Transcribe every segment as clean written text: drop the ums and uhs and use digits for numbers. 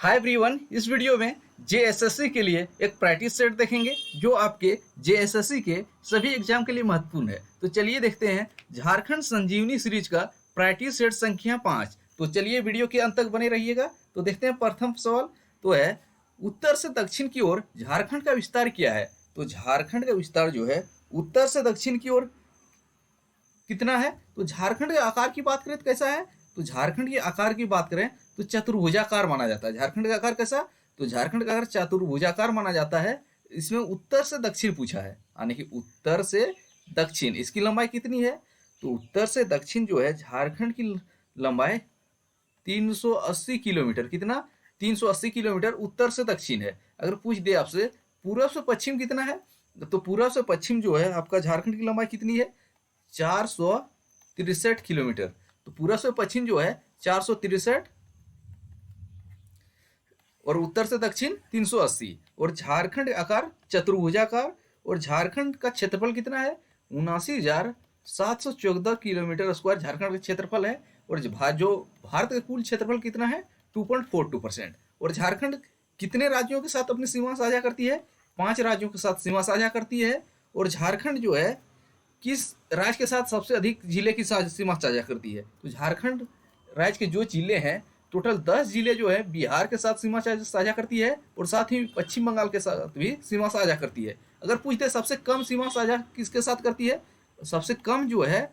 Hi everyone, इस video में JSSC के लिए एक प्रैक्टिस सेट देखेंगे जो आपके जेएसएससी के सभी एग्जाम के लिए महत्वपूर्ण है। तो चलिए देखते हैं झारखंड संजीवनी सीरीज का प्रैक्टिस सेट संख्या 5। तो चलिए वीडियो के अंत तक बने रहिएगा। तो देखते हैं प्रथम सवाल तो है उत्तर से दक्षिण की ओर झारखंड का विस्तार क्या है। तो झारखंड का विस्तार जो है उत्तर से दक्षिण की ओर कितना है। तो झारखंड के आकार की बात करें तो कैसा है। तो झारखंड के आकार की बात करें तो चतुर्भुजाकार माना जाता है। झारखंड का आकार कैसा। तो झारखंड का आकार चतुर्भुजाकार माना जाता है। इसमें उत्तर से दक्षिण पूछा है, यानी कि उत्तर से दक्षिण इसकी लंबाई कितनी है। तो उत्तर से दक्षिण जो है झारखंड की लंबाई 380 किलोमीटर। कितना 380 किलोमीटर उत्तर से दक्षिण है। अगर पूछ दे आपसे पूर्व से पश्चिम कितना है, तो पूर्व से पश्चिम जो है आपका झारखंड की लंबाई कितनी है 463 किलोमीटर। तो पूर्व से पश्चिम जो है 463 और उत्तर से दक्षिण 380। और झारखंड आकार चतुर्भुजाकार और झारखंड का क्षेत्रफल कितना है 79,714 किलोमीटर स्क्वायर झारखंड का क्षेत्रफल है। और जो भारत का कुल क्षेत्रफल कितना है 2.42%। और झारखंड कितने राज्यों के साथ अपनी सीमा साझा करती है 5 राज्यों के साथ सीमा साझा करती है। और झारखंड जो है किस राज्य के साथ सबसे अधिक जिले की सीमा साझा करती है। तो झारखंड राज्य के जो जिले हैं टोटल 10 जिले जो है बिहार के साथ सीमा साझा करती है और साथ ही पश्चिम बंगाल के साथ भी सीमा साझा करती है। अगर पूछते हैं सबसे कम सीमा साझा किसके साथ करती है, सबसे कम जो है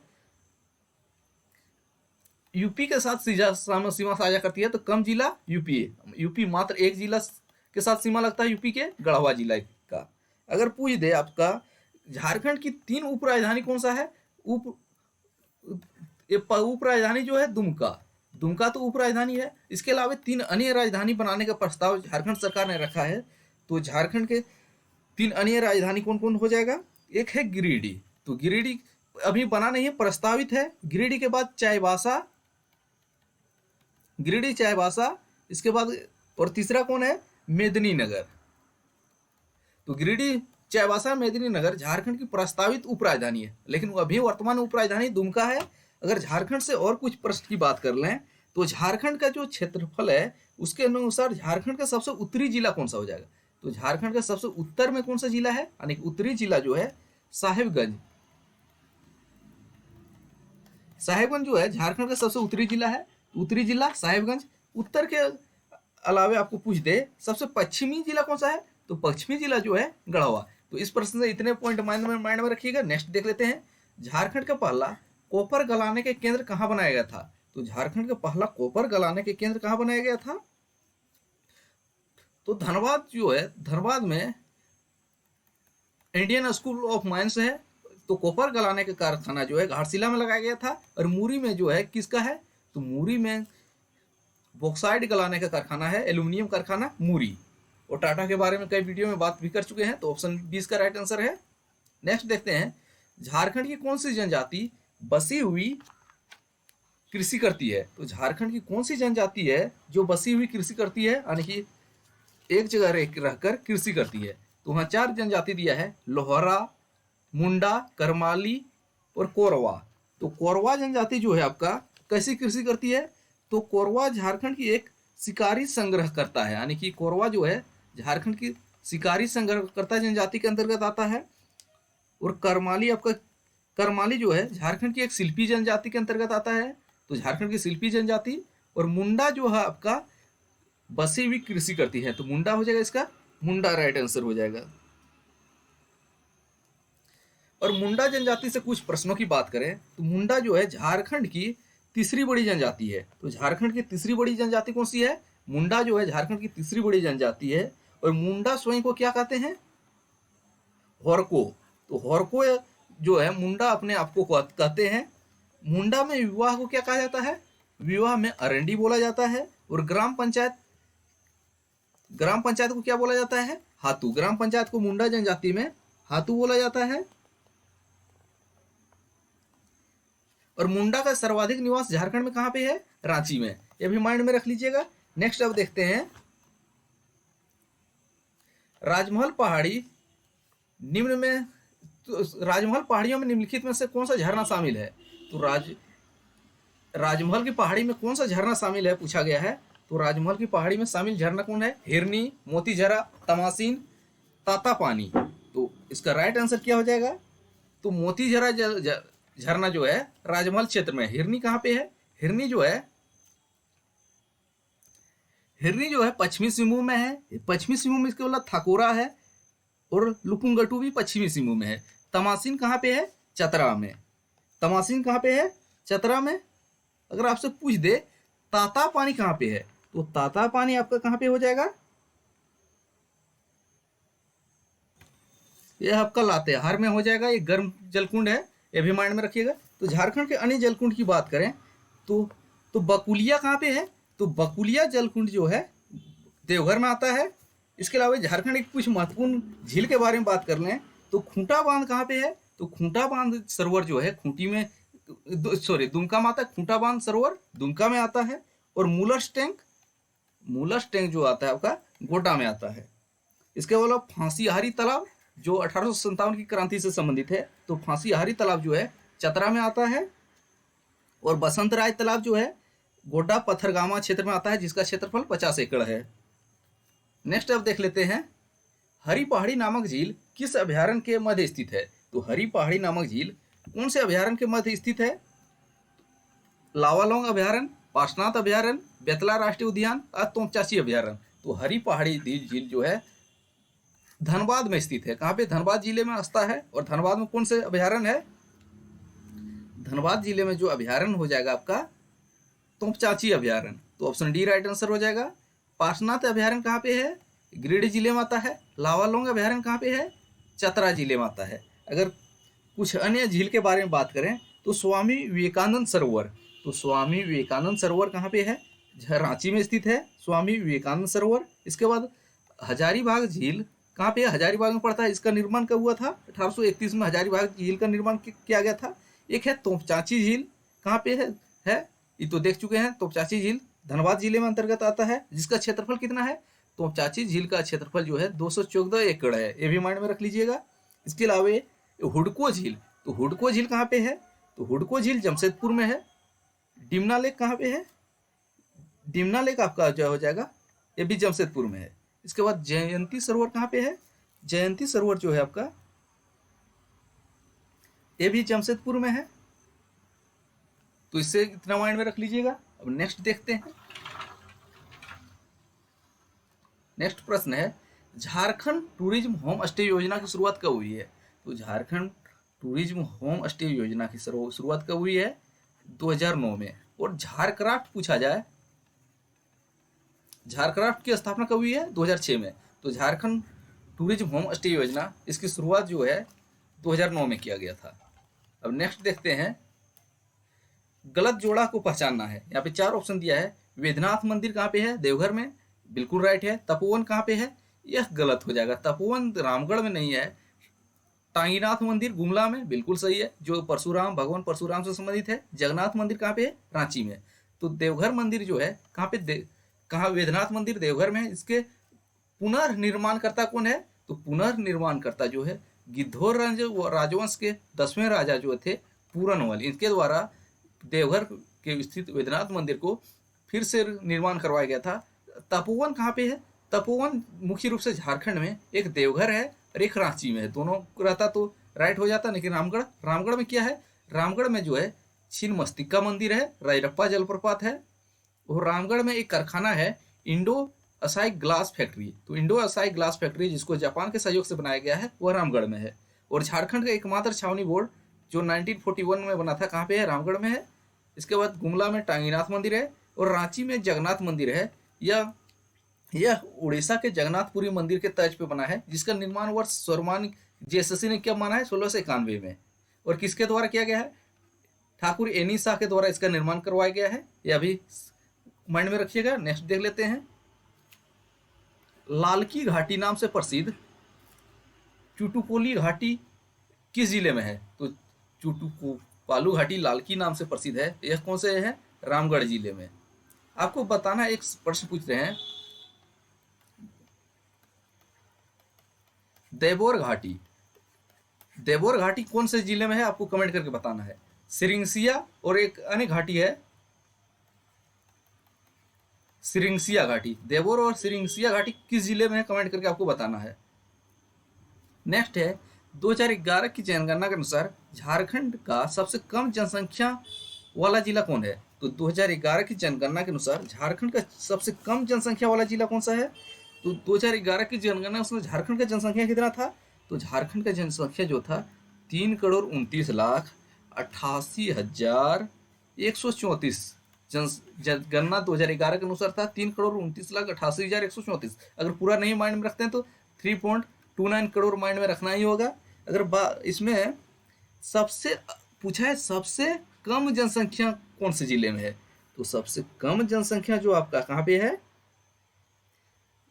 यूपी के साथ सीमा साझा करती है। तो कम जिला यूपी मात्र एक जिला के साथ सीमा लगता है यूपी के गढ़वा जिला का। अगर पूछ दे आपका झारखंड की 3 उप राजधानी कौन सा है, उप राजधानी जो है दुमका तो उप राजधानी है। इसके अलावा 3 अन्य राजधानी बनाने का प्रस्ताव झारखंड सरकार ने रखा है। तो झारखंड के 3 अन्य राजधानी कौन कौन हो जाएगा, एक है गिरिडीह। तो गिरिडीह अभी बना नहीं है, प्रस्तावित है। गिरिडीह के बाद चाईबासा, इसके बाद और तीसरा कौन है मेदिनीनगर। तो गिरिडीह चाईबासा मेदिनीनगर झारखंड की प्रस्तावित उप राजधानी है, लेकिन अभी वर्तमान उप राजधानी दुमका है। अगर झारखंड से और कुछ प्रश्न की बात कर लें तो झारखंड का जो क्षेत्रफल है उसके अनुसार झारखंड का सबसे उत्तरी जिला कौन सा हो जाएगा। तो झारखंड का सबसे उत्तर में कौन सा जिला है, यानी उत्तरी जिला जो है साहेबगंज जो है झारखंड का सबसे उत्तरी जिला है। उत्तरी जिला साहेबगंज। उत्तर के अलावे आपको पूछ दे सबसे पश्चिमी जिला कौन सा है, तो पश्चिमी जिला जो है गढ़वा। तो इस प्रश्न से इतने पॉइंट माइंड में रखिएगा। नेक्स्ट देख लेते हैं झारखंड का पहला कॉपर गलाने के केंद्र कहाँ बनाया गया था। तो झारखंड का पहला कॉपर गलाने के केंद्र कहाँ बनाया गया था, तो धनबाद जो है, धनबाद में इंडियन स्कूल ऑफ माइंस है। तो कॉपर गलाने का कारखाना जो है घाटशिला में लगाया गया था। और मूरी में जो है किसका है, तो मूरी में बॉक्साइड गलाने का कारखाना है, एल्यूमिनियम कारखाना मूरी। और टाटा के बारे में कई वीडियो में बात भी कर चुके हैं। तो ऑप्शन 20 का राइट आंसर है। नेक्स्ट देखते हैं झारखंड की कौन सी जनजाति बसी हुई कृषि करती है। तो झारखंड की कौन सी जनजाति है जो बसी हुई कृषि करती है, यानी कि एक जगह रहकर कृषि करती है। तो वहाँ 4 जनजाति दिया है, लोहरा, मुंडा, करमाली और कोरवा। तो कोरवा जनजाति जो है आपका कैसी कृषि करती है, तो कोरवा झारखंड की एक शिकारी संग्रह करता है, यानी कि कोरवा जो है झारखंड की शिकारी संग्रहकर्ता जनजाति के अंतर्गत आता है। और करमाली जो है झारखंड की एक शिल्पी जनजाति के अंतर्गत आता है। तो झारखंड की शिल्पी जनजाति। और मुंडा जो है आपका बसी हुई कृषि करती है। तो मुंडा हो जाएगा, इसका मुंडा राइट आंसर हो जाएगा। और मुंडा जनजाति से कुछ प्रश्नों की बात करें तो मुंडा जो है झारखंड की तीसरी बड़ी जनजाति है। तो झारखंड की तीसरी बड़ी जनजाति कौन सी है, मुंडा जो है झारखंड की तीसरी बड़ी जनजाति है। और मुंडा स्वयं को क्या कहते हैं, होरको। तो होरको जो है मुंडा अपने आप को कहते हैं। मुंडा में विवाह को क्या कहा जाता है, विवाह में अरंडी बोला जाता है। और ग्राम पंचायत को क्या बोला जाता है, हातू। ग्राम पंचायत को मुंडा जनजाति में हातू बोला जाता है। और मुंडा का सर्वाधिक निवास झारखंड में कहां पे है, रांची में। ये भी माइंड में रख लीजिएगा। नेक्स्ट अब देखते हैं राजमहल पहाड़ी निम्न में, तो राजमहल पहाड़ियों में निम्नलिखित में से कौन सा झरना शामिल है। तो राजमहल की पहाड़ी में कौन सा झरना शामिल है पूछा गया है। तो राजमहल की पहाड़ी में शामिल झरना कौन है? हिरनी, मोतीझरा, तमासीन, तातापानी। तो इसका राइट आंसर क्या हो जाएगा? तो मोतीझरा झरना जो है राजमहल क्षेत्र में। हिरनी कहाँ पे है? हिरनी जो है पश्चिमी सिंहभूम में है। पश्चिमी सिंहभूम में इसके बोला थाकोरा है, और लुकुंगटू भी पश्चिमी सिंहभूम में है। तमासीन कहाँ पे है? चतरा में। तमासीन कहाँ पे है? चतरा में। अगर आपसे पूछ दे तातापानी कहाँ पे है, तो तातापानी आपका कहाँ पे हो जाएगा? यह आपका लातेहार में हो जाएगा। ये गर्म जलकुंड है, ये भी माइंड में रखिएगा। तो झारखंड के अन्य जलकुंड की बात करें तो बकुलिया कहाँ पे है? तो बकुलिया जलकुंड जो है देवघर में आता है। इसके अलावा झारखंड एक कुछ महत्वपूर्ण झील के बारे में बात कर लें तो खूंटा बांध कहाँ पे है? तो खूंटा बांध सरोवर जो है खूंटी में, दुमका में आता है। खूंटा बांध सरोवर दुमका में आता है। और मूलर्स टैंक जो आता है आपका गोड्डा में आता है। इसके अलावा फांसीहारी तालाब जो 1857 की क्रांति से संबंधित है, तो फांसीहारी तालाब जो है चतरा में आता है। और बसंत राय तालाब जो है गोड्डा पथरगामा क्षेत्र में आता है, जिसका क्षेत्रफल 50 एकड़ है। नेक्स्ट अब देख लेते हैं, हरी पहाड़ी नामक झील किस अभयारण्य के मध्य स्थित है? तो हरी पहाड़ी नामक झील कौन से अभयारण्य के मध्य स्थित है? लावालौंग अभयारण्य, पार्श्वनाथ अभयारण्य, बेतला राष्ट्रीय उद्यान और तोंगचाची अभयारण्य। तो हरी पहाड़ी झील जो है धनबाद में स्थित है। कहाँ पे? धनबाद जिले में स्थित है। और धनबाद में कौन से अभयारण्य है? धनबाद जिले में जो अभयारण्य हो जाएगा आपका तोंगचाची अभयारण्य। तो ऑप्शन डी राइट आंसर हो जाएगा। पार्श्वनाथ अभयारण्य कहाँ पे है? गिरिडीह जिले में आता है। लावालौंग अभयारण्य कहाँ पे है? चतरा जिले में आता है। अगर कुछ अन्य झील के बारे में बात करें तो स्वामी विवेकानंद सरोवर। तो स्वामी विवेकानंद सरोवर कहाँ पे है? रांची में स्थित है स्वामी विवेकानंद सरोवर। इसके बाद हजारीबाग झील कहाँ पे है? हजारीबाग में पड़ता है। इसका निर्माण कब हुआ था? 1831 में हजारीबाग झील का निर्माण किया गया था। एक है तोंगचाची झील, कहाँ पे है ये तो देख चुके हैं। तोंगचाची झील धनबाद जिले में अंतर्गत आता है, जिसका क्षेत्रफल कितना है? तोंगचाची झील का क्षेत्रफल जो है 214 एकड़ है। ये भी माइंड में रख लीजिएगा। इसके अलावा हुडको झील, तो हुडको झील कहाँ पे है? तो हुडको झील जमशेदपुर में है। डिमना लेक कहाँ पे है? डिमना लेक आपका जो हो जाएगा ये भी जमशेदपुर में है। इसके बाद जयंती सरोवर कहाँ पे है? जयंती सरोवर जो है आपका ये भी जमशेदपुर में है। तो इससे इतना माइंड में रख लीजिएगा। अब नेक्स्ट देखते हैं। नेक्स्ट प्रश्न है, झारखंड टूरिज्म होम स्टे योजना की शुरुआत कब हुई है? तो झारखंड टूरिज्म होम स्टे योजना की शुरुआत कब हुई है? 2009 में। और झारक्राफ्ट पूछा जाए, झारक्राफ्ट की स्थापना कब हुई है? 2006 में। तो झारखंड टूरिज्म होम स्टे योजना इसकी शुरुआत जो है 2009 में किया गया था। अब नेक्स्ट देखते हैं, गलत जोड़ा को पहचानना है। यहाँ पे 4 ऑप्शन दिया है। वेदनाथ मंदिर कहाँ पे है? देवघर में, बिल्कुल राइट है। तपोवन कहाँ पे है? यह गलत हो जाएगा। तपोवन रामगढ़ में नहीं है। टांगीनाथ मंदिर गुमला में, बिल्कुल सही है, जो भगवान परशुराम से संबंधित है। जगन्नाथ मंदिर कहाँ पे है? रांची में। तो देवघर मंदिर जो है कहाँ पे? कहाँ? वेदनाथ मंदिर देवघर में है। इसके पुनर्निर्माणकर्ता कौन है? तो पुनर्निर्माणकर्ता जो है गिद्धौर राजवंश के 10वें राजा जो थे पूरनवल, इनके द्वारा देवघर के स्थित वेदनाथ मंदिर को फिर से निर्माण करवाया गया था। तपोवन कहाँ पे है? तपोवन मुख्य रूप से झारखंड में एक देवघर है और एक रांची में है। दोनों रहता तो राइट हो जाता, लेकिन रामगढ़ में क्या है? रामगढ़ में जो है छिन्नमस्तिका मंदिर है, रायरप्पा जलप्रपात है। और रामगढ़ में एक कारखाना है इंडो असाई ग्लास फैक्ट्री। तो इंडो असाई ग्लास फैक्ट्री जिसको जापान के सहयोग से बनाया गया है वह रामगढ़ में है। और झारखंड का एकमात्र छावनी बोर्ड जो 1941 में बना था कहाँ पे है? रामगढ़ में है। इसके बाद गुमला में टांगीनाथ मंदिर है और रांची में जगन्नाथ मंदिर है। यह उड़ीसा के जगन्नाथपुरी मंदिर के तर्ज पे बना है, जिसका निर्माण वर्ष सर्वमान्य जेएसएससी ने क्या माना है? 1691 में। और किसके द्वारा किया गया है? ठाकुर एनी शाह के द्वारा इसका निर्माण करवाया गया है। यह भी माइंड में रखिएगा। नेक्स्ट देख लेते हैं, लालकी घाटी नाम से प्रसिद्ध चुटुकोली घाटी किस जिले में है? तो चुटुकोपालू घाटी लालकी नाम से प्रसिद्ध है। यह कौन से है? रामगढ़ जिले में। आपको बताना, एक प्रश्न पूछ रहे हैं, देवोर घाटी कौन से जिले में है? आपको कमेंट करके बताना है। सिरिंसिया और एक अन्य घाटी है सिरिंसिया घाटी, देवोर और सिरिंसिया घाटी किस जिले में है, कमेंट करके आपको बताना है। नेक्स्ट है 2011 की जनगणना के अनुसार झारखंड का सबसे कम जनसंख्या वाला जिला कौन है। तो 2011 की जनगणना के अनुसार झारखंड का सबसे कम जनसंख्या वाला जिला कौन सा है। तो 2011 की जनगणना उसमें झारखंड का जनसंख्या कितना था। तो झारखंड का जनसंख्या जो था 3,29,88,134 जनगणना 2011 के अनुसार था 3,29,88,134। अगर पूरा नहीं माइंड में रखते हैं तो 3.29 करोड़ माइंड में रखना ही होगा। अगर इसमें सबसे पूछा है सबसे कम जनसंख्या कौन से जिले में है, तो सबसे कम जनसंख्या जो आपका कहाँ पे है,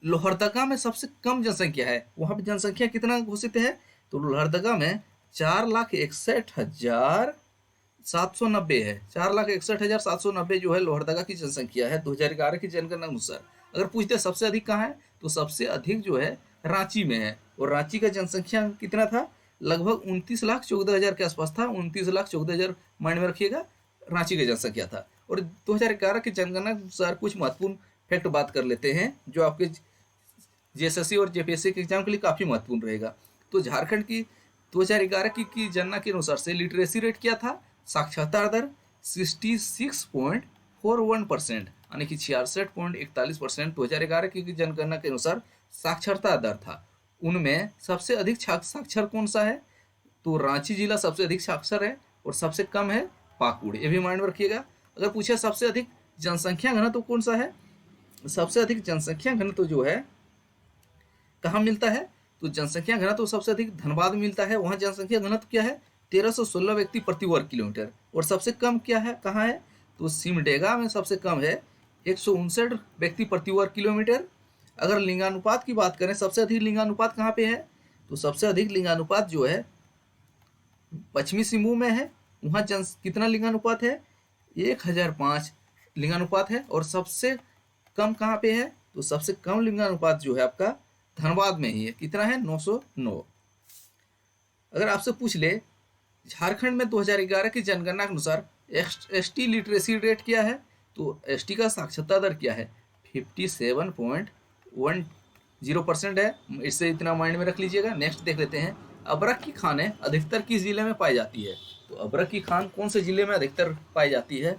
लोहरदगा में सबसे कम जनसंख्या है। वहां पे जनसंख्या कितना घोषित है, तो लोहरदगा में 4,61,790 है। 4,61,790 जो है लोहरदगा की जनसंख्या है 2011 की जनगणना अनुसार। अगर पूछते हैं सबसे अधिक कहाँ है, तो सबसे अधिक जो है रांची में है, और रांची का जनसंख्या कितना था, लगभग 29,14,000 के आसपास था। 29,14,000 माइंड में रखिएगा, रांची की जनसंख्या था। और 2011 की जनगणना के अनुसार कुछ महत्वपूर्ण फैक्ट बात कर लेते हैं जो आपके जेएसएससी और जेपीएससी के एग्जाम के लिए काफ़ी महत्वपूर्ण रहेगा। तो झारखंड की 2011 की जनगणना के अनुसार से लिटरेसी रेट क्या था, साक्षरता दर 66.41%, यानी कि 66.41% 2011 की जनगणना के अनुसार साक्षरता दर था। उनमें सबसे अधिक साक्षर कौन सा है, तो रांची जिला सबसे अधिक साक्षर है और सबसे कम है पाकुड़, ये भी माइंड में रखिएगा। अगर पूछे सबसे अधिक जनसंख्या घनत्व तो कौन सा है, सबसे अधिक जनसंख्या घनत्व तो जो है कहाँ मिलता है, तो जनसंख्या घनत्व तो सबसे अधिक धनबाद में मिलता है। वहाँ जनसंख्या घनत्व क्या है, 1316 व्यक्ति प्रति वर्ग किलोमीटर। और सबसे कम क्या है, कहाँ है, तो सिमडेगा में सबसे कम है 159 व्यक्ति प्रति वर्ग किलोमीटर। अगर लिंगानुपात की बात करें, सबसे अधिक लिंगानुपात कहाँ पे है, तो सबसे अधिक लिंगानुपात जो है पश्चिमी सिंहभूम में है। वहाँ कितना लिंगानुपात है, 1005 लिंगानुपात है। और सबसे कम कहाँ पे है, तो सबसे कम लिंगानुपात जो है आपका धनबाद में ही है, कितना है, 909। अगर आपसे पूछ ले झारखंड में 2011 की जनगणना के अनुसार एसटी लिटरेसी रेट क्या है, तो एसटी का साक्षरता दर क्या है, 57.10% है। इससे इतना माइंड में रख लीजिएगा। नेक्स्ट देख लेते हैं, अबरख की खानें अधिकतर किस जिले में पाई जाती है। तो अबरख की खान कौन से जिले में अधिकतर पाई जाती है,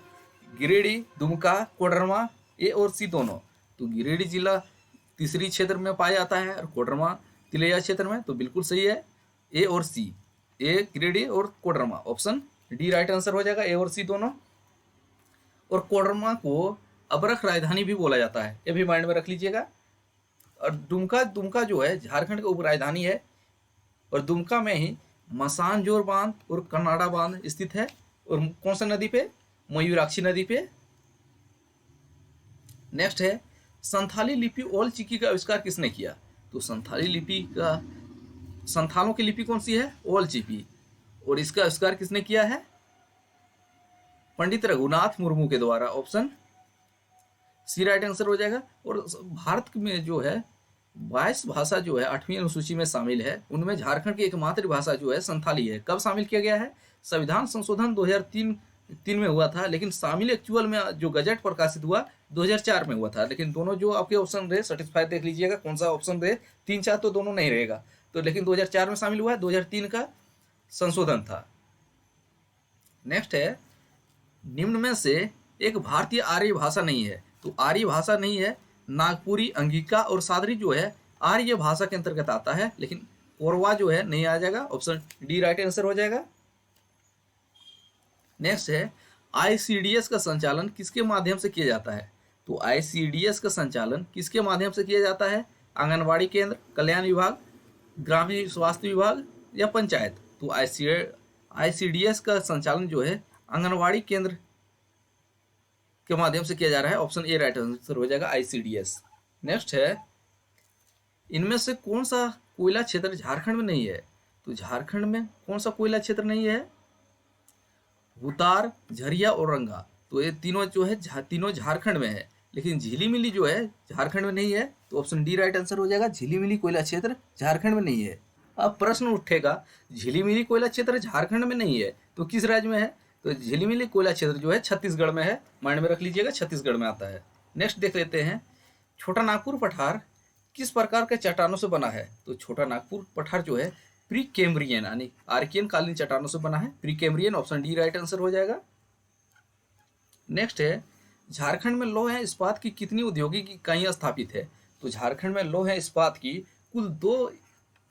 गिरिडीह, दुमका, कोडरमा, ए और सी दोनों। तो गिरिडीह जिला तीसरी क्षेत्र में पाया जाता है और कोडरमा तिलैया क्षेत्र में। तो बिल्कुल सही है, ए और सी, ए गिरिडीह और Koderma, option D right answer हो जाएगा, ए और सी दोनों। और कोडरमा को अबरख राजधानी भी बोला जाता है, ये भी माइंड में रख लीजिएगा। और दुमका जो है झारखंड का उप राजधानी है, और दुमका में ही मसानजोर बांध और कन्नाडा बांध स्थित है। और कौन सा नदी पे, मयूराक्षी नदी पे। नेक्स्ट है, संथाली लिपि ओल चिकी का आविष्कार किसने किया। तो संथालों की लिपि कौन सी है, ओल चिकी, और इसका आविष्कार किसने किया है, पंडित रघुनाथ मुर्मू के द्वारा, ऑप्शन सी राइट आंसर हो जाएगा। और भारत में जो है 22 भाषा जो है 8वीं अनुसूची में शामिल है, उनमें झारखंड की एकमात्र भाषा जो है संथाली है। कब शामिल किया गया है, संविधान संशोधन 2003 में हुआ था, लेकिन शामिल एक्चुअल में जो गजट प्रकाशित हुआ 2004 में हुआ था। लेकिन दोनों जो आपके ऑप्शन रहे सर्टिफाई देख लीजिएगा कौन सा ऑप्शन रहे, 3-4 तो दोनों नहीं रहेगा। तो लेकिन 2004 में शामिल हुआ है, 2003 का संशोधन था। नेक्स्ट है, निम्न में से एक भारतीय आर्य भाषा नहीं है। तो आर्य भाषा नहीं है, नागपुरी, अंगिका और सादरी जो है आर्य भाषा के अंतर्गत आता है, लेकिन कोरवा जो है नहीं आ जाएगा, ऑप्शन डी राइट आंसर हो जाएगा। नेक्स्ट है, आईसीडीएस का संचालन किसके माध्यम से किया जाता है। तो आईसीडीएस का संचालन किसके माध्यम से किया जाता है, आंगनबाड़ी केंद्र, कल्याण विभाग, ग्रामीण स्वास्थ्य विभाग या पंचायत। तो आईसीडीएस का संचालन जो है आंगनबाड़ी केंद्र के माध्यम से किया जा रहा है, ऑप्शन ए राइट आंसर हो जाएगा, आईसीडीएस। नेक्स्ट है, इनमें से कौन सा कोयला क्षेत्र झारखंड में नहीं है। तो झारखंड में कौन सा कोयला क्षेत्र नहीं है, हुतार, झरिया और रंगा। तो ये तीनों जो है तीनों झारखंड में है, लेकिन झिलीमिली जो है झारखंड में नहीं है। तो ऑप्शन डी राइट आंसर हो जाएगा, झिलीमिली कोयला क्षेत्र झारखंड में नहीं है। अब प्रश्न उठेगा, झिलीमिली कोयला क्षेत्र झारखंड में नहीं है तो किस राज्य में है। तो झिलीमिली कोयला क्षेत्र जो है छत्तीसगढ़ में है, माइंड में रख लीजिएगा, छत्तीसगढ़ में आता है। नेक्स्ट देख लेते हैं, छोटा नागपुर पठार किस प्रकार के चट्टानों से बना है? तो छोटा नागपुर पठार जो है प्री कैम्ब्रियन यानी आर्कियन कालीन चट्टानों से बना है। Pre Cambrian, option D right answer हो जाएगा। नेक्स्ट है, झारखंड में लौह एवं इस्पात की कितनी औद्योगिक इकाइयां स्थापित है? तो झारखंड में लौह एवं इस्पात की कुल 2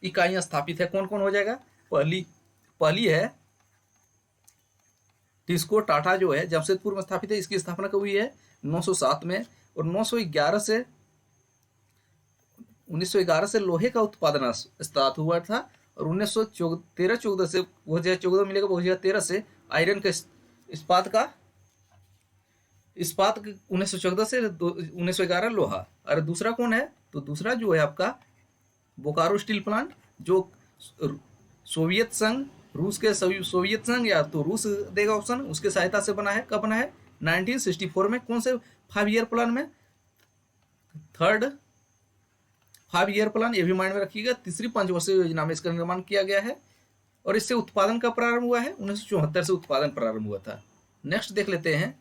इकाइयां स्थापित है। कौन कौन हो जाएगा? पहली है टिस्को टाटा जो है जमशेदपुर में स्थापित है। इसकी स्थापना कब हुई है? 907 में। और 1911 से लोहे का उत्पादन स्टार्ट हुआ था। और 1913-14 से 2014 मिलेगा, 2013 से आयरन का इस्पात 1914 से 1911 लोहा। और दूसरा कौन है? तो दूसरा जो है आपका बोकारो स्टील प्लांट, जो सोवियत संघ, रूस के सोवियत संघ या तो रूस देगा ऑप्शन, उसके सहायता से बना है। कब बना है? 1964 में। कौन से 5 ईयर प्लान में? थर्ड 5 ईयर प्लान, ये भी माइंड में रखिएगा। तीसरी पंचवर्षीय योजना में इसका निर्माण किया गया है। और इससे उत्पादन का प्रारंभ हुआ है 1974 से उत्पादन प्रारंभ हुआ था। नेक्स्ट देख लेते हैं,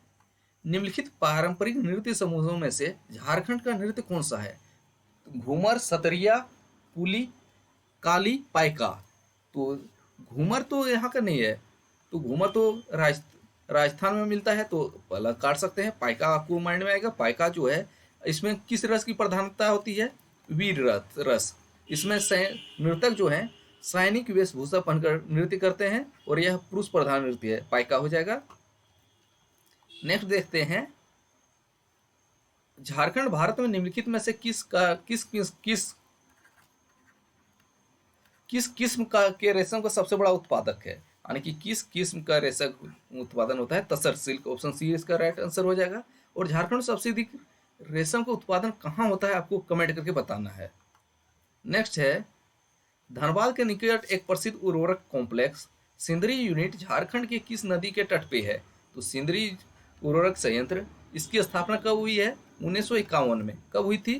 निम्नलिखित पारंपरिक नृत्य समूहों में से झारखंड का नृत्य कौन सा है? घूमर, सतरिया, कुली, काली, पाइका। तो घूमर तो यहाँ का नहीं है, तो घूमर तो राजस्थान में मिलता है, तो पहला काट सकते हैं। पाइका आपको माइंड में आएगा। पाइका जो है इसमें किस रस की प्रधानता होती है? वीर रस। इसमें नर्तक जो है सैनिक वेशभूषा पहनकर नृत्य करते हैं और यह पुरुष प्रधान नृत्य है। पाइका हो जाएगा। नेक्स्ट देखते हैं, झारखंड भारत में निम्नलिखित में से किस किस्म का के रेशम का सबसे बड़ा उत्पादक है? यानी कि किस किस्म का रेशम उत्पादन होता है? तसर सिल्क, ऑप्शन सी इसका राइट आंसर हो जाएगा। और झारखंड सबसे अधिक रेशम का उत्पादन कहाँ होता है? आपको कमेंट करके बताना है। नेक्स्ट है, धनबाद के निकट एक प्रसिद्ध उर्वरक कॉम्प्लेक्स सिंदरी यूनिट झारखंड के किस नदी के तट पे है? तो सिंदरी उर्वरक संयंत्र, इसकी स्थापना कब हुई है? 1951 में। कब हुई थी?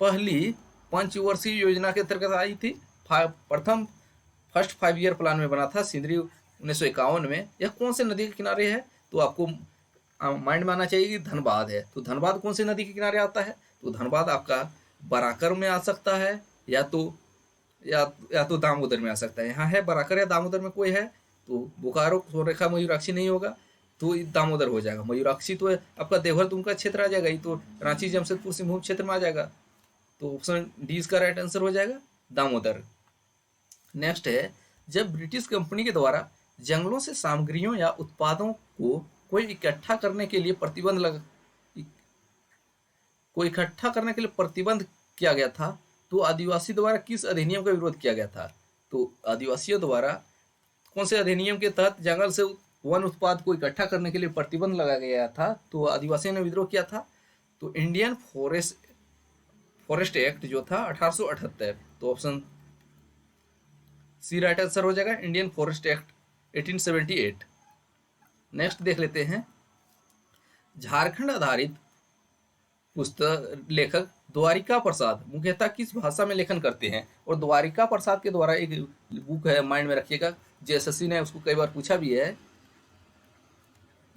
पहली पंचवर्षीय योजना के अंतर्गत आई थी। फर्स्ट 5 ईयर प्लान में बना था सिंदरी 1951 में। यह कौन से नदी के किनारे है? तो आपको माइंड में आना चाहिए कि धनबाद है। तो धनबाद कौन सी नदी के किनारे आता है? तो धनबाद आपका बराकर में आ सकता है या तो दामोदर में आ सकता है। यहाँ है बराकर या दामोदर में कोई है? तो बोकारो, सोनरेखा, मयूराक्षी नहीं होगा, तो दामोदर हो जाएगा। मयूराक्षी तो आपका देवहर तुमका क्षेत्र आ जाएगा, ये तो रांची, जमशेदपुर, सिंहभूम क्षेत्र में आ जाएगा। तो ऑप्शन डी इसका राइट आंसर हो जाएगा, दामोदर। नेक्स्ट है, जब ब्रिटिश कंपनी के द्वारा जंगलों से सामग्रियों या उत्पादों को कोई इकट्ठा करने के लिए प्रतिबंध किया गया था, तो आदिवासी द्वारा किस अधिनियम का विरोध किया गया था? तो आदिवासियों द्वारा कौन से अधिनियम के तहत जंगल से वन उत्पाद को इकट्ठा करने के लिए प्रतिबंध लगाया गया था? तो आदिवासियों ने विद्रोह किया था। तो इंडियन फॉरेस्ट एक्ट जो था 1878, तो ऑप्शन सी राइट आंसर हो जाएगा, इंडियन फॉरेस्ट एक्ट 1878। नेक्स्ट देख लेते हैं, झारखंड आधारित पुस्तक लेखक द्वारिका प्रसाद मुख्यतः किस भाषा में लेखन करते हैं? और द्वारिका प्रसाद के द्वारा एक बुक है, माइंड में रखिएगा, जेएसएससी ने उसको कई बार पूछा भी है,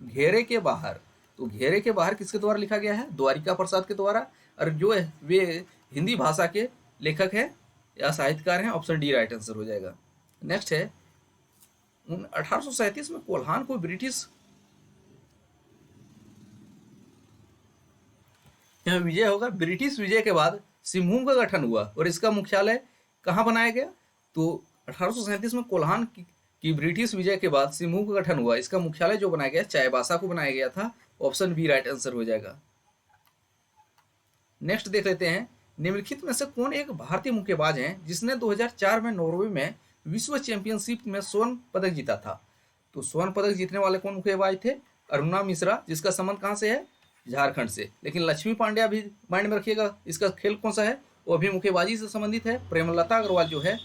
घेरे के बाहर। तो घेरे के बाहर किसके द्वारा लिखा गया है? द्वारिका प्रसाद के द्वारा। और जो है वे हिंदी भाषा के लेखक हैं या साहित्यकार हैं, ऑप्शन डी राइट आंसर हो जाएगा। नेक्स्ट है, 1837 में कोल्हान को ब्रिटिश विजय होगा। ब्रिटिश विजय के बाद सिंहभूम का गठन हुआ और इसका मुख्यालय कहाँ बनाया गया? तो 1837 में कोल्हान की ब्रिटिश विजय के बाद सिंहभूम का गठन हुआ। इसका मुख्यालय जो बनाया गया चाईबासा को बनाया गया था, ऑप्शन बी राइट आंसर हो जाएगा। नेक्स्ट देख लेते हैं, निम्नलिखित में से कौन एक भारतीय मुक्केबाज है जिसने 2004 में नॉर्वे में विश्व चैंपियनशिप में स्वर्ण पदक जीता था? तो स्वर्ण पदक जीतने वाले कौन मुक्केबाज थे? अरुणा मिश्रा, जिसका संबंध कहाँ से है? झारखंड से। लेकिन लक्ष्मी पांड्या भी माइंड में रखिएगा, इसका खेल कौन सा है? वो भी मुक्केबाजी से संबंधित है। प्रेमलता अग्रवाल जो है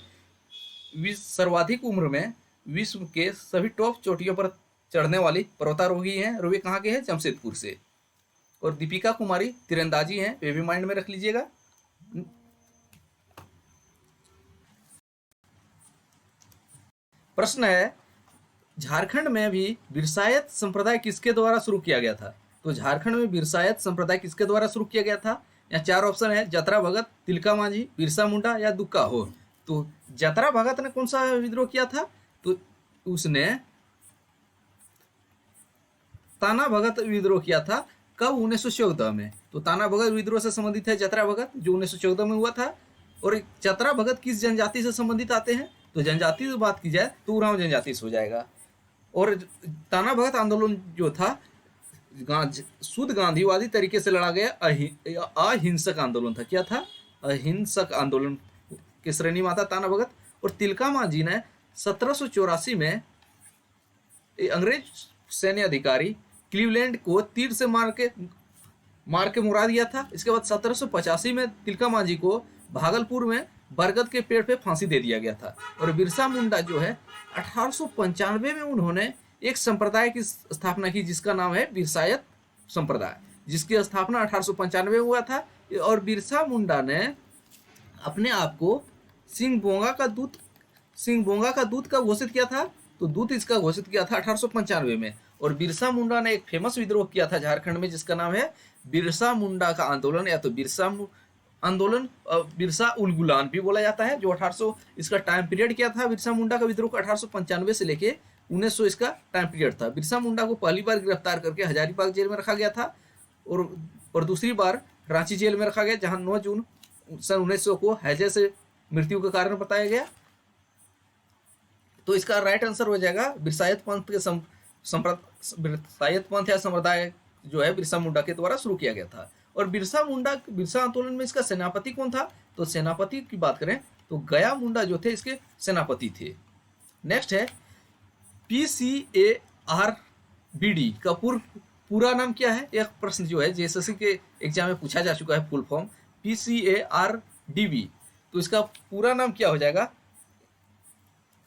सर्वाधिक उम्र में विश्व के सभी टॉप चोटियों पर चढ़ने वाली पर्वतारोही हैं और वे कहाँ के हैं? जमशेदपुर से। और दीपिका कुमारी तीरंदाजी हैं, वे भी माइंड में रख लीजिएगा। प्रश्न है, झारखंड में भी बिरसायत संप्रदाय किसके द्वारा शुरू किया गया था? तो झारखंड में बिरसायत संप्रदाय किसके द्वारा शुरू किया गया था? यहाँ 4 ऑप्शन है, जतरा भगत, तिलका मांझी, बिरसा मुंडा या दुक्का हो। तो जतरा भगत ने कौन सा विद्रोह किया था? तो उसने ताना भगत विद्रोह किया था। कब? 1914 में। तो ताना भगत विद्रोह से संबंधित है जतरा भगत, जो 1914 में हुआ था। और जतरा भगत किस जनजाति से संबंधित आते हैं? तो जनजाति की बात की जाए तो उरांव जनजाति से हो जाएगा। और ताना भगत आंदोलन जो था शुद्ध गांधीवादी तरीके से लड़ा गया अहिंसक आंदोलन था। क्या था? अहिंसक आंदोलन की श्रेणी में आता ताना भगत। और तिलका मांझी ने 1784 में अंग्रेज सैन्य अधिकारी क्लीवलैंड को तीर से मार के मुरा दिया था। इसके बाद 1785 में तिलका मांझी को भागलपुर में बरगद के पेड़ पे फांसी दे दिया गया था। और बिरसा मुंडा जो है 1895 में उन्होंने एक संप्रदाय की स्थापना की जिसका नाम है बिरसायत संप्रदाय, जिसकी स्थापना 1895 में हुआ था। और बिरसा मुंडा ने अपने आप को सिंह बोंगा का दूत कब घोषित किया था? तो दूत इसका घोषित किया था 1895 में। और बिरसा मुंडा ने एक फेमस विद्रोह किया था झारखंड में जिसका नाम है बिरसा मुंडा का आंदोलन, या तो बिरसा आंदोलन, बिरसा उलगुलान भी बोला जाता है, जो 1800 इसका टाइम पीरियड क्या था बिरसा मुंडा का विद्रोह का 1895 से लेके 1900 इसका टाइम पीरियड था। बिरसा मुंडा को पहली बार गिरफ्तार करके हजारीबाग जेल में रखा गया था और दूसरी बार रांची जेल में रखा गया, जहां 9 जून सन 1900 को हैजे से मृत्यु का कारण बताया गया। तो इसका राइट आंसर हो जाएगा बिरसायत पंथ के बिरसायत पंथ या संप्रदाय जो है बिरसा मुंडा के द्वारा शुरू किया गया था। और बिरसा आंदोलन में इसका सेनापति कौन था? तो सेनापति की बात करें तो गया मुंडा जो थे इसके सेनापति थे। नेक्स्ट है PCARBD का पूरा नाम क्या है? एक प्रश्न जो है जेएसएससी के एग्जाम में पूछा जा चुका है, फुल फॉर्म PCARDB। तो इसका पूरा नाम क्या हो जाएगा?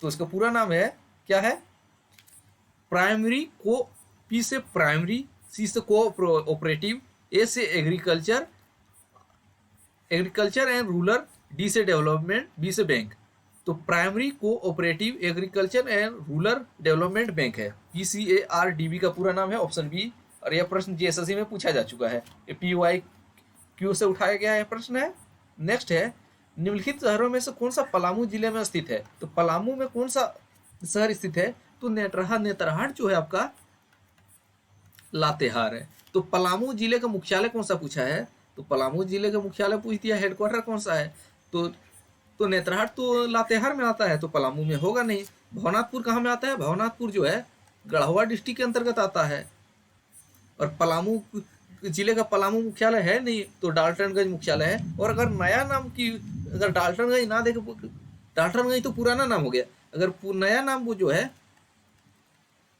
तो इसका पूरा नाम है क्या है? प्राइमरी P से प्राइमरी, C से कोऑपरेटिव, A से एग्रीकल्चर एंड रूरल, D से डेवलपमेंट, B से बैंक। तो primary cooperative agriculture and rural development bank है। PCARDB का पूरा नाम है, ऑप्शन बी। और यह प्रश्न जेएसएससी में पूछा जा चुका है, PYQ से उठाया गया है प्रश्न है। नेक्स्ट है निम्नलिखित शहरों में से कौन सा पलामू जिले में स्थित है? तो पलामू में कौन सा शहर स्थित है? तो नेतरहाट जो है आपका लातेहार है। तो पलामू जिले का मुख्यालय कौन सा पूछा है? तो पलामू जिले का मुख्यालय पूछ दिया, हेडक्वार्टर कौन सा है? तो नेतरहाट तो लातेहार में आता है, तो पलामू में होगा नहीं। भवनाथपुर कहाँ में आता है? भवनाथपुर जो है गढ़वा डिस्ट्रिक्ट के अंतर्गत आता है। और पलामू जिले का पलामू मुख्यालय है नहीं, तो डाल्टनगंज मुख्यालय है। और अगर नया नाम की अगर डाल्टनगंज ना देखे, डाल्टनगंज तो पुराना नाम हो गया, अगर नया नाम वो जो है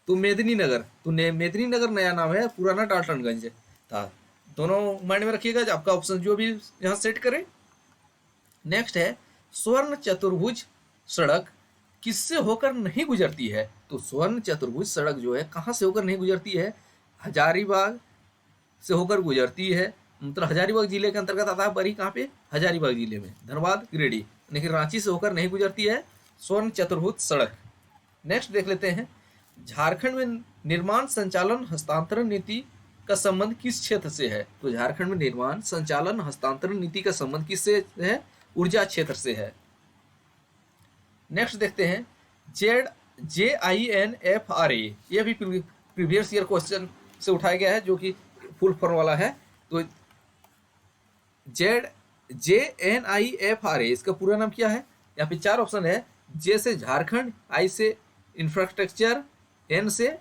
तो मेदिनीनगर, तो मेदिनीनगर नया नाम है, पुराना डाल्टनगंज था। दोनों माइंड में रखिएगा, आपका ऑप्शन जो भी यहाँ सेट करें। नेक्स्ट है स्वर्ण चतुर्भुज सड़क किससे होकर नहीं गुजरती है? तो स्वर्ण चतुर्भुज सड़क जो है कहाँ से होकर नहीं गुजरती है? हजारीबाग से होकर गुजरती है, मतलब हजारीबाग जिले के अंतर्गत आता है। बरी कहाँ पे? हजारीबाग जिले में, धनबाद, गिरिडीह। लेकिन रांची से होकर नहीं गुजरती है स्वर्ण चतुर्भुज सड़क। नेक्स्ट देख लेते हैं, झारखंड में निर्माण संचालन हस्तांतरण नीति का संबंध किस क्षेत्र से है? तो झारखंड में निर्माण संचालन हस्तांतरण नीति का संबंध किससे है? ऊर्जा क्षेत्र से है। नेक्स्ट देखते हैं JINFRA, यह भी प्रीवियस ईयर क्वेश्चन से उठाया गया है, जो कि फुल फॉर्म वाला है। तो JNIFRA इसका पूरा नाम क्या है? यहाँ पे 4 ऑप्शन है। J से झारखंड, I से इंफ्रास्ट्रक्चर, N से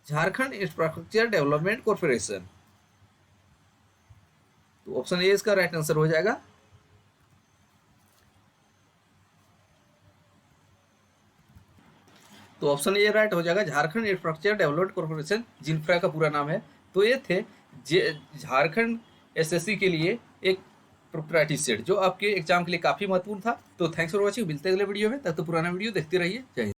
झारखंड इंफ्रास्ट्रक्चर डेवलपमेंट कॉर्पोरेशन। तो ऑप्शन ए इसका राइट आंसर हो जाएगा। तो ऑप्शन ए राइट हो जाएगा, झारखंड इंफ्रास्ट्रक्चर डेवलपमेंट कॉर्पोरेशन, जिनफ्रा का पूरा नाम है। तो ये थे झारखंड एसएससी के लिए एक प्रोप्राइटरी सेट, जो आपके एग्जाम के लिए काफी महत्वपूर्ण था। तो थैंक्स फॉर वॉचिंग, मिलते हैं अगले वीडियो में, तब तो पुराना वीडियो देखते रहिए। जय हिंद।